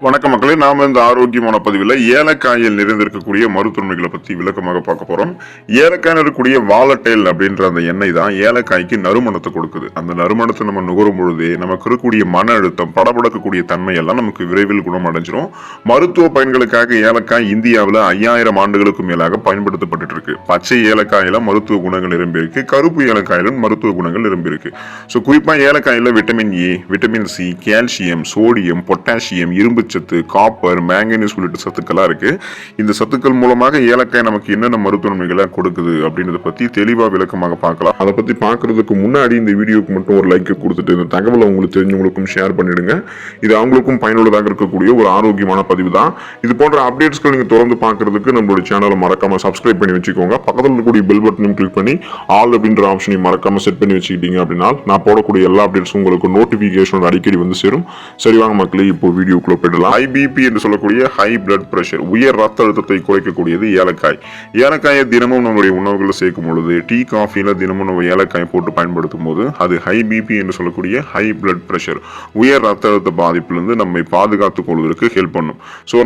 வணக்கம் மக்களே, நாம இந்த ஆரோக்கியமான பதிவில் ஏலக்காயில் நிறைந்திருக்கக்கூடிய மருத்துவமைகளை பத்தி விளக்கமாக பார்க்க போறோம். ஏலக்காயில் இருக்கக்கூடிய வாலட்டைல் அப்படின்ற அந்த எண்ணெய் தான் ஏலக்காய்க்கு நறுமணத்தை கொடுக்குது. அந்த நறுமணத்தை நம்ம நுகரும் பொழுதே நமக்கு இருக்கக்கூடிய மன அழுத்தம், படபடக்கக்கூடிய தன்மை எல்லாம் நமக்கு விரைவில் குணமடைஞ்சிரும். மருத்துவ பயன்களுக்காக ஏலக்காய் இந்தியாவில் 5000 ஆண்டுகளுக்கு மேலாக பயன்படுத்தப்பட்டு இருக்கு. பச்சை ஏலக்காயில மருத்துவ குணங்கள் நிரம்பி இருக்கு, கருப்பு ஏலக்காயிலும் மருத்துவ குணங்கள் நிரம்பி இருக்கு. குறிப்பா ஏலக்காயில vitamin A, vitamin C, calcium, sodium, potassium, இரும்பு சத்து, காப்பர், மேங்கனீஸ் உள்ளிட்ட சத்துக்களா இருக்கு. இந்த சத்துக்கள் மூலமாக ஏலக்காய் நமக்கு என்னென்ன மருத்துவ நன்மைகளை கொடுக்குது அப்படின்றத பத்தி தெளிவா விளக்கமாக பார்க்கலாம். அதை பத்தி பார்க்கறதுக்கு முன்னாடி இந்த வீடியோக்கு மட்டும் ஒரு லைக் கொடுத்துட்டு இந்த தகவலை உங்களுக்கு தெரிஞ்சவங்களுக்கும் ஷேர் பண்ணிடுங்க. இது அவங்களுக்கும் பயனுள்ளதாக இருக்கக்கூடிய ஒரு ஆரோக்கியமான பதிவு தான். இது போன்ற அப்டேட்ஸ்கள் நீங்க தொடர்ந்து பார்க்கறதுக்கு நம்மளுடைய சேனலை மறக்காம சப்ஸ்கிரைப் பண்ணி வச்சுக்கோங்க. பக்கத்தில் இருக்கக்கூடிய பெல் பட்டனையும் கிளிக் பண்ணி ஆல் அப்படின்ற ஆப்ஷனையும் மறக்காம செட் பண்ணி வச்சுக்கிட்டீங்க அப்படின்னா நான் போடக்கூடிய எல்லா அப்டேட்ஸும் உங்களுக்கு நோட்டிபிகேஷன் அடிக்கடி வந்து சேரும். சரி வாங்க மக்களே, இப்போ வீடியோக்குள்ள போயிடலாம். ஹை பிபி என்று சொல்லக்கூடிய ஹை பிளட் பிரஷர், உயர் ரத்த அழுத்தத்தை குறைக்கக்கூடியது ஏலக்காய். ஏலக்காயை தினமும் நம்மளுடைய உணவுகளை சேர்க்கும் பொழுது, டீ காஃபில தினமும் நம்ம ஏலக்காய் போட்டு பயன்படுத்தும் போது அது ஹை பிபி என்று சொல்லக்கூடிய ஹை பிளட் பிரஷர், உயர் ரத்த அழுத்த பாதிப்பிலிருந்து நம்மை பாதுகாத்துக் கொள்வதற்கு ஹெல்ப் பண்ணும்.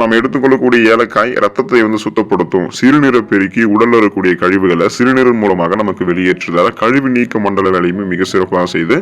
நம்ம எடுத்துக்கொள்ளக்கூடிய ஏலக்காய் ரத்தத்தை சுத்தப்படுத்தும். சிறுநீரை பெருக்கி உடல்ல இருக்கக்கூடிய கழிவுகளை சிறுநீரின் மூலமாக நமக்கு வெளியேற்றுதால கழிவு நீக்க மண்டல வேலையுமே மிக சிறப்பாக செய்து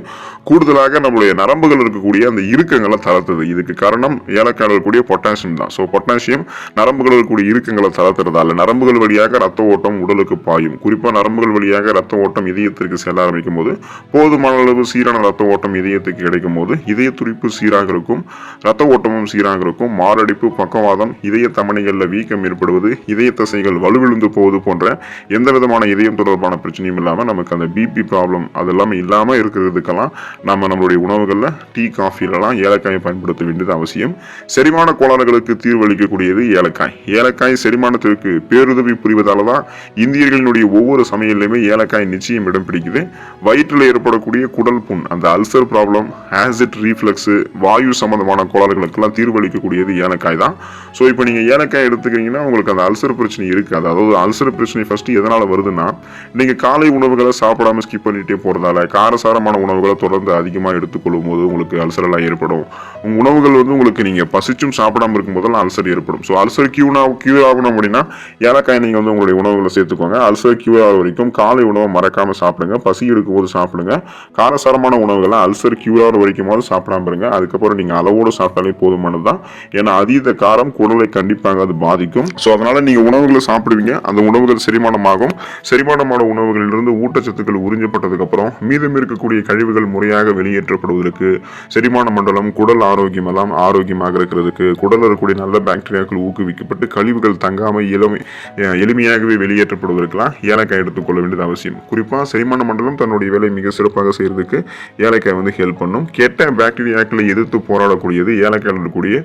கூடுதலாக நம்மளுடைய நரம்புகள் இருக்கக்கூடிய அந்த இறுக்கங்களை தளர்த்துது. இதுக்கு காரணம் ஏலக்காய் இருக்கக்கூடிய பொட்டாசியம் தான். பொட்டாசியம் நரம்புகள் இருக்கக்கூடிய இறுக்கங்களை தளர்த்துறதால நரம்புகள் வழியாக ரத்த ஓட்டம் உடலுக்கு பாயும். குறிப்பா நரம்புகள் வழியாக ரத்த ஓட்டம் இதயத்திற்கு செல்ல ஆரம்பிக்கும் போது, போதுமான அளவு சீரான ரத்த ஓட்டம் இதயத்துக்கு கிடைக்கும் போது இதய துடிப்பு சீராக இருக்கும், ரத்த ஓட்டமும் சீராக இருக்கும். மாரடைப்பு, பக்கவாதம், இதய தமனிகள்ல வீக்கம் ஏற்படுவது, இதய தசைகள் வலுவிழுந்து போவது போன்ற எந்த விதமான இதயம் தொடர்பான பிரச்சனையும் இல்லாம நமக்கு அந்த பிபி ப்ராப்ளம் அதெல்லாம் இல்லாம இருக்கிறதுக்கெல்லாம் நம்மளுடைய உணவுகள்ல டீ காஃபிலெல்லாம் ஏலக்காயை பயன்படுத்த வேண்டியது அவசியம். செரிமான கோளாறுகளுக்கு தீர்வளிக்கக்கூடியது ஏலக்காய். ஏலக்காய் செரிமானத்திற்கு பேருதவி புரிவதால தான் இந்தியர்களினுடைய ஒவ்வொரு சமையலையுமே ஏலக்காய் நிச்சயம் இடம் பிடிக்குது. வயிற்றில் ஏற்படக்கூடிய குடல் புண், அந்த அல்சர் ப்ராப்ளம், ஆசிட் ரீஃப்ளக்ஸ், வாயு சம்பந்தமான கோளாறுகளுக்கெல்லாம் தீர்வளிக்கக்கூடியது ஏலக்காய் தான். இப்போ நீங்க ஏலக்காய் எடுத்துக்கிறீங்கன்னா உங்களுக்கு அந்த அல்சர் பிரச்சனை இருக்கு. அதாவது அல்சர் பிரச்சனை ஃபர்ஸ்ட் எதனால வருதுன்னா, நீங்க காலை உணவுகளை சாப்பிடாம ஸ்கிப் பண்ணிட்டே போறதால, காரசாரமான உணவுகளை தொடர்ந்து அதிகமாக எடுத்துக்கொள்ளும் போது உங்களுக்கு அல்சர் எல்லாம் ஏற்படும். உங்க உணவுகள் உங்களுக்கு நீங்க பசிச்சும் சாப்பிடாம இருக்கும் போதெல்லாம் அல்சர் ஏற்படும். அல்சர் கியூர் ஆகணும் அப்படின்னா ஏலக்காய் நீங்க உங்களுடைய உணவுகளை சேர்த்துக்கோங்க. அல்சர் கியூர் ஆக வரைக்கும் காலை உணவை மறக்காம சாப்பிடுங்க. பசி எடுக்கும் போது சாப்பிடுங்க. காரசாரமான உணவுகளை அல்சர் கியூர் ஆகிற வரைக்கும் சாப்பிடாம இருங்க. அதுக்கப்புறம் நீங்க அளவோடு சாப்பிட்டாலே போதுமானதுதான். ஏன்னா அதீத காரம் குடலை கண்டிப்பாக அது பாதிக்கும். அதனால நீங்க உணவுகளை சாப்பிடுவீங்க, அந்த உணவுகள் செரிமானமாகும். செரிமானமான உணவுகளிலிருந்து ஊட்டச்சத்துக்கள் உறிஞ்சப்பட்டதுக்கு அப்புறம் மீதம் இருக்கக்கூடிய கழிவுகள் முறையாக வெளியேற்றப்படுவதற்கு செரிமான மண்டலம், குடல் ஆரோக்கியம் எல்லாம் ஆரோக்கியமாக இருக்கிறதுக்கு, குடல் இருக்கக்கூடிய நல்ல பாக்டீரியாக்கள் ஊக்குவிக்கப்பட்டு கழிவுகள் தங்காமல் எளிமையாகவே வெளியேற்றப்படுவதற்கெல்லாம் ஏலக்காய் எடுத்துக்கொள்ள வேண்டியது அவசியம். குறிப்பாக செரிமான மண்டலம் தன்னுடைய வேலை மிக சிறப்பாக செய்யறதுக்கு ஏலக்காய் ஹெல்ப் பண்ணும். கெட்ட பாக்டீரியாக்களை எதிர்த்து போராடக்கூடியது ஏலக்காயில் இருக்கக்கூடிய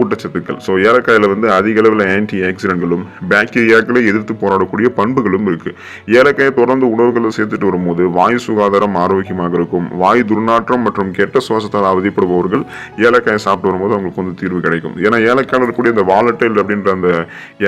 ஊட்டச்சத்துக்கள். ஏலக்காயில் அதிக அளவில் ஆன்டி ஆக்சிடென்ட்களும் பாக்டீரியாக்களை எதிர்த்து போராடக்கூடிய பண்புகளும் இருக்கு. ஏலக்காயை தொடர்ந்து உணவுகளை சேர்த்துட்டு வரும்போது வாயு சுகாதாரம் ஆரோக்கியமாக இருக்கும். வாயு துர்நாற்றம் மற்றும் கெட்ட சுவாசத்தால் அவதிப்படுபவர்கள் ஏலக்காயை சாப்பிட்டு வரும்போது அவங்களுக்கு தீர்வு கிடைக்கும். ஏன்னா ஏலக்காயில் இருக்கக்கூடிய இந்த வாலட்டைல் அப்படின்ற அந்த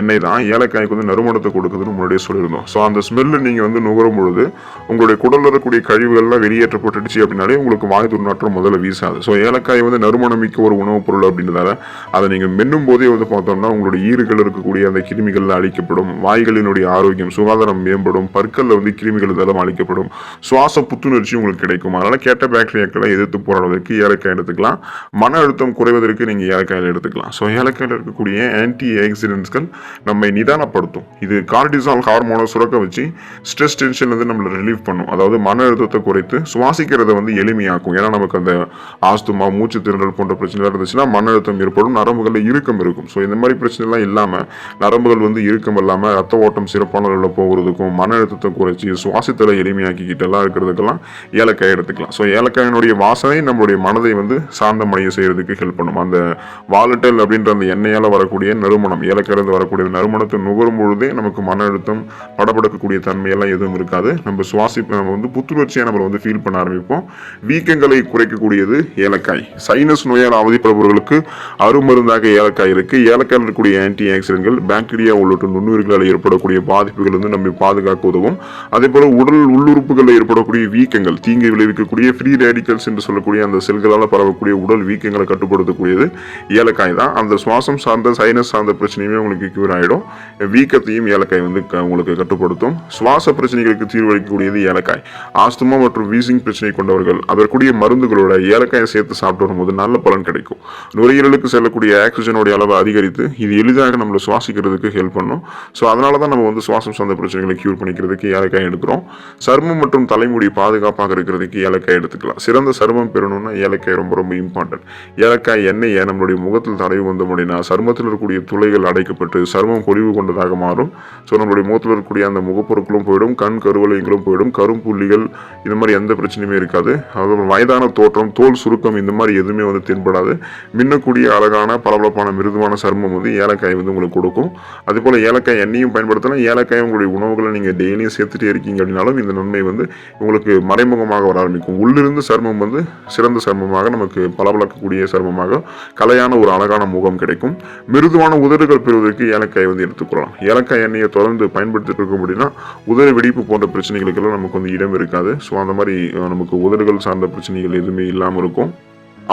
எண்ணெய் தான் ஏலக்காய்க்கு நறுமணத்தை கொடுக்குதுன்னு முன்னாடியே சொல்லியிருந்தோம். அந்த ஸ்மெல்ல நீங்க நுகரும் பொழுது உங்களுடைய குடல்ல இருக்கக்கூடிய கழிவுகள்லாம் வெளியேற்றப்பட்டுச்சு அப்படின்னாலே உங்களுக்கு வாயு துர்நாற்றம் முதல்ல வீசாது. ஏலக்காய் நறுமணம் மிக்க ஒரு உணவுப் பொருள் அப்படின்றதால அதை நீங்க மென்னும் போதே பார்த்தோம்னா உங்களுடைய ஈறுகள் இருக்கக்கூடிய அந்த கிருமிகள் அழிக்கப்படும், வாய்களினுடைய ஆரோக்கியம் சுகாதாரம் மேம்படும், பற்கள்ல கிருமிகள் இதெல்லாம் அழிக்கப்படும், சுவாச புத்துணர்ச்சி உங்களுக்கு கிடைக்கும். அதனால கெட்ட பாக்டீரியாக்களை எதிர்த்து போராடுவதற்கு ஏலக்காய் எடுத்துக்கலாம். மன அழுத்தம் குறைவதற்கு நீங்க ஏலக்காயில் எடுத்துக்கலாம். ஏலக்காயில் இருக்கக்கூடிய ஆன்டி ஆக்சிடென்ட்ஸ்கள் நம்மை நிதானப்படுத்தும். இது கார்டிசால் ஹார்மோனை சுரக்க வச்சு ஸ்ட்ரெஸ் டென்ஷன் நம்மளை ரிலீவ் பண்ணும். அதாவது மன அழுத்தத்தை குறைத்து சுவாசிக்கிறத எளிமையாக்கும். ஏன்னா நமக்கு அந்த ஆஸ்துமா, மூச்சு திணறல் போன்ற பிரச்சனைகள் இருந்துச்சுன்னா மன அழுத்தம் ஏற்படும், நரம்புகளில் இறுக்கம் இருக்கும். இந்த மாதிரி பிரச்சனை எல்லாம் இல்லாம நரம்புகள் இறுக்கம் இல்லாம ரத்த ஓட்டம் சிறப்பான அளவில் போகிறதுக்கும், மன அழுத்தத்தை குறைச்சி சுவாசத்தில் எளிமையாக்கிக்கிட்டு எல்லாம் இருக்கிறதுக்கெல்லாம் ஏலக்காய் எடுத்துக்கலாம். ஏலக்காயினுடைய வாசனை நம்மளுடைய மனதை சாந்தமடைய செய்யறதுக்கு ஹெல்ப் பண்ணும். அந்த வாலட்டைல் அப்படின்ற அந்த எண்ணெயால வரக்கூடிய நறுமணம், ஏலக்காயிலிருந்து வரக்கூடிய நறுமணத்தை நுகரும் பொழுதே நமக்கு மன அழுத்தம், படபடக்கக்கூடிய தன்மையெல்லாம் எதுவும் இருக்காது. நம்ம நம்ம புத்துணர்ச்சியா நம்ம ஃபீல் பண்ண ஆரம்பிப்போம். வீக்கங்களை குறைக்கக்கூடியது ஏலக்காய். சைனஸ் நோயால் அவதிப்படுபவர்களுக்கு அருமருந்தாக ஏலக்காய் இருக்கு. ஏலக்காயில் இருக்கக்கூடிய ஆன்டி ஆக்சிடென்ட்கள் பாக்டீரியா உள்ளிட்ட நுண்ணுயிர்களால் ஏற்படக்கூடிய பாதிப்புகள் நம்ம பாதுகாக்க உதவும். அதே போல உடல் உள்ளுறுப்புகளில் ஏற்படக்கூடிய வீக்கங்கள், தீங்கை விளைவிக்கக்கூடிய ஃப்ரீ ரேடிக்கல்ஸ் என்று சொல்லக்கூடிய அந்த செல்களால் பரவக்கூடிய உடல் வீக்கங்களை கட்டுப்படுத்தக்கூடியது ஏலக்காய் தான். அந்த சுவாசம் சார்ந்த சைனஸ் சார்ந்த பிரச்சனையுமே உங்களுக்கு கியூர் ஆகிடும். வீக்கத்தையும் ஏலக்காய் வந்து உங்களுக்கு கட்டுப்படுத்தும். சுவாச பிரச்சனைகளுக்கு தீர்வளிக்கக்கூடியது ஏலக்காய். ஆஸ்துமா மற்றும் வீசிங் பிரச்சனை கொண்டவர்கள் அதற்குரிய மருந்துகளோட ஏலக்காயை சேர்த்து சாப்பிட்டு வரும்போது நல்ல பலன் கிடைக்கும். நுரையீரலுக்கு செல்லக்கூடிய ஆக்சிஜனுடைய அளவை அதிகரித்து இது எளிதாக நம்மளை சுவாசிக்கிறதுக்கு ஹெல்ப் பண்ணும். ஸோ அதனால தான் நம்ம வந்து சுவாசம் சார்ந்த பிரச்சனைகளை கியூர் பண்ணிக்கிறதுக்கு ஏலக்காய் எடுக்கிறோம். சருமம் மற்றும் தலைமுடி பாதுகாப்பாக இருக்கிறதுக்கு ஏலக்காய் எடுத்துக்கலாம். சிறந்த சருமம் பெறணும்னா ஏலக்காய் ரொம்ப ரொம்ப இம்பார்ட்டன்ட். ஏலக்காய் எண்ணெயை நம்மளுடைய முகத்தில் தடவி வந்தோம் அப்படின்னா சருமத்தில் இருக்கக்கூடிய துளைகள் அடைக்கப்பட்டு சருமம் பொலிவு கொண்டதாக மாறும். ஸோ நம்மளுடைய முகத்தில் இருக்கக்கூடிய அந்த முகப்பொருட்களும் போயிடும், கண் கருவளையங்களும் போயிடும், கரும்புள்ளிகள் இந்த மாதிரி எந்த பிரச்சனையுமே இருக்காது. அதுவும் வயதான தோற்றம், தோல் சுருக்கம் இந்த மாதிரி எதுவுமே வந்து தென்படாது. மின்னக்கூடிய அழகான பளபளப்பான மிருதுவான சருமம் வந்து ஏலக்காய் வந்து உங்களுக்கு கொடுக்கும். அதே போல் ஏலக்காய் எண்ணெயும் பயன்படுத்தலாம். ஏலக்காய் உங்களுடைய உணவுகளை நீங்கள் டெய்லியும் சேர்த்துட்டே இருக்கீங்க அப்படின்னாலும் இந்த நன்மை வந்து உங்களுக்கு மறைமுகமாக வர ஆரம்பிக்கும். உள்ளிருந்து சருமம் வந்து சிறந்த சருமமாக நமக்கு பளபளக்கக்கூடிய சருமமாக கலையான ஒரு அழகான முகம் கிடைக்கும். மிருதுவான உதடுகள் பெறுவதற்கு ஏலக்காய் வந்து எடுத்துக்கொள்ளலாம். ஏலக்காய் எண்ணெயை தொடர்ந்து பயன்படுத்திட்டு இருக்கோம் அப்படின்னா உதடு வெடிப்பு போன்ற பிரச்சனைகளுக்கெல்லாம் நமக்கு வந்து இடம் இருக்காது. ஸோ அந்த மாதிரி நமக்கு உதடுகள் சார்ந்த பிரச்சனைகள் எதுவுமே இல்லாமல் இருக்கும்.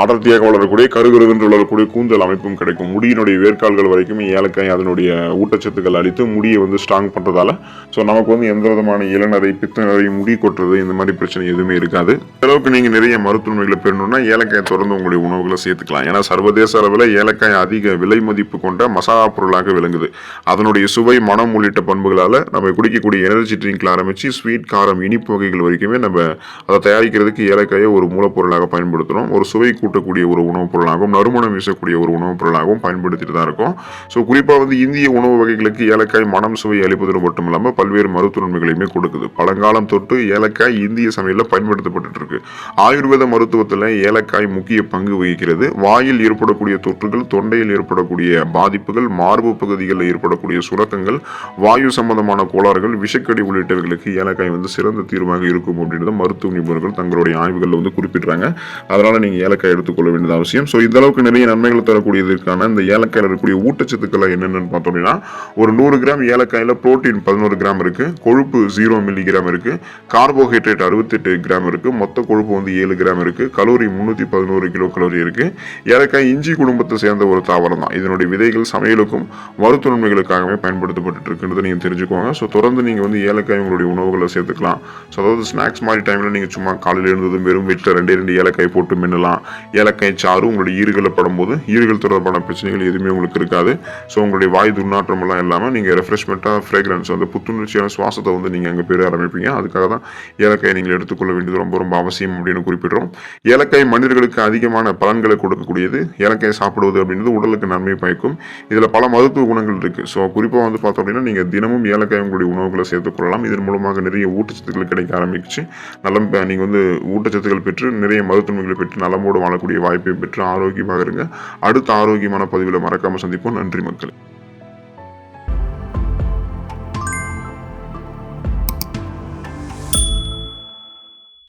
அடர்த்தியாக வளரக்கூடிய கருகருகென்று வளரக்கூடிய கூந்தல் அமைப்பும் கிடைக்கும். முடியினுடைய வேர்க்கால்கள் வரைக்கும் ஏலக்காய் அதனுடைய ஊட்டச்சத்துக்கள் அளித்து முடியை வந்து ஸ்ட்ராங் பண்ணுறதால ஸோ நமக்கு வந்து எந்த விதமான இளநரை, பித்தநரை, முடி கொட்டுறது இந்த மாதிரி பிரச்சனை எதுவுமே இருக்காது. அளவுக்கு நீங்கள் நிறைய மருத்துவமைகளை பெறணும்னா ஏலக்காயை தொடர்ந்து உங்களுடைய உணவுகளை சேர்த்துக்கலாம். ஏன்னா சர்வதேச அளவில் ஏலக்காய் அதிக விலை மதிப்பு கொண்ட மசாலா பொருளாக விளங்குது. அதனுடைய சுவை, மனம் உள்ளிட்ட பண்புகளால் நம்ம குடிக்கக்கூடிய எனர்ஜி ட்ரிங்க்ல ஆரம்பித்து ஸ்வீட், காரம், இனிப்பு வகைகள் வரைக்குமே நம்ம அதை தயாரிக்கிறதுக்கு ஏலக்காயை ஒரு மூலப்பொருளாக பயன்படுத்துகிறோம். ஒரு சுவை கூட்டக்கூடிய ஒரு உணவுப் பொருளாகவும் நறுமணம் வீசக்கூடிய ஒரு உணவுப் பொருளாகவும் பயன்படுத்திட்டு தான் இருக்கும். ஸோ குறிப்பாக வந்து இந்திய உணவு வகைகளுக்கு ஏலக்காய் மனம், சுவை அளிப்பது மட்டும் இல்லாமல் பல்வேறு மருத்துவ நன்மைகளையுமே கொடுக்குது. பழங்காலம் தொட்டு ஏலக்காய் இந்திய சமையலில் பயன்படுத்தப்பட்டு இருக்கு. ஆயுர்வேத மருத்துவத்தில் ஏலக்காய் முக்கிய பங்கு வகிக்கிறது. வாயில் ஏற்படக்கூடிய தொற்றுகள், தொண்டையில் ஏற்படக்கூடிய பாதிப்புகள், மார்பு பகுதிகளில் ஏற்படக்கூடிய சுரக்கங்கள், வாயு சம்பந்தமான கோளாறுகள், விஷக்கடி உள்ளிட்டவைகளுக்கு ஏலக்காய் வந்து சிறந்த தீர்வாக இருக்கும் அப்படின்றத மருத்துவ நிபுணர்கள் தங்களுடைய ஆய்வுகளில் வந்து குறிப்பிடுறாங்க. அதனால நீங்க ஏலக்காய் எடுத்துக்கொள்ள வேண்டியது அவசியம். ஸோ இந்த அளவுக்கு நிறைய நன்மைகள் தரக்கூடியதற்கான இந்த ஏலக்காயில் இருக்கக்கூடிய ஊட்டச்சத்துக்கள் என்னென்னு பார்த்தோம் அப்படின்னா ஒரு 100 கிராம் ஏலக்காயில் புரோட்டீன் 11 கிராம் இருக்கு, கொழுப்பு 0 மில்லிகிராம் இருக்கு, கார்போஹைட்ரேட் 68 கிராம் இருக்கு, மொத்த கொழுப்பு வந்து 7 கிராம் இருக்கு, கலோரி 311 கிலோ கலோரி இருக்கு. ஏலக்காய் இஞ்சி குடும்பத்தை சேர்ந்த ஒரு தாவரம் தான். இதனுடைய விதைகள் சமையலுக்கும் மருத்துவ நன்மைகளுக்காகவே பயன்படுத்தப்பட்டு இருக்குன்றதை நீங்க தெரிஞ்சுக்கோங்க. ஸோ தொடர்ந்து நீங்க வந்து ஏலக்காய் உங்களுடைய உணவுகளை சேர்த்துக்கலாம். ஸோ அதாவது ஸ்நாக்ஸ் மாதிரி டைம்ல நீங்க சும்மா காலையில் இருந்ததும் வெறும் வீட்டில் 2 ஏலக்காய் போட்டு மின்னலாம். ஏலக்காய் சாறு உங்களுடைய ஈறுகளில் படும்போது ஈறுகள் தொடர்பான பிரச்சனைகள் எதுவுமே உங்களுக்கு இருக்காது. ஸோ உங்களுடைய வாய் துர்நாற்றம் எல்லாம் இல்லாமல் நீங்கள் ரெஃப்ரெஷ்மெண்ட்டாக ஃப்ரேக்ரன்ஸ் வந்து புத்துணர்ச்சியான சுவாசத்தை வந்து நீங்கள் அங்கே பெற ஆரம்பிப்பீங்க. அதுக்காக தான் ஏலக்காய் நீங்கள் எடுத்துக்கொள்ள வேண்டியது ரொம்ப ரொம்ப அவசியம் அப்படின்னு குறிப்பிடுறோம். ஏலக்காய் மனிதர்களுக்கு அதிகமான பலன்களை கொடுக்கக்கூடியது. ஏலக்காய் சாப்பிடுவது அப்படின்றது உடலுக்கு நன்மை பயக்கும். இதில் பல மருத்துவ குணங்கள் இருக்குது. ஸோ குறிப்பாக வந்து பார்த்தோம் அப்படின்னா நீங்கள் தினமும் ஏலக்காய் உங்களுடைய உணவுகளை சேர்த்துக்கொள்ளலாம். இதன் மூலமாக நிறைய ஊட்டச்சத்துக்கள் கிடைக்க ஆரம்பிச்சு நீங்கள் வந்து ஊட்டச்சத்துக்கள் பெற்று நிறைய மருத்துவங்களை பெற்று நலமோடு வாழக்கூடிய வாய்ப்பை பெற்று ஆரோக்கியமாக இருங்க. அடுத்த ஆரோக்கியமான பதிவில் மறக்காம சந்திப்போம். நன்றி மக்களே.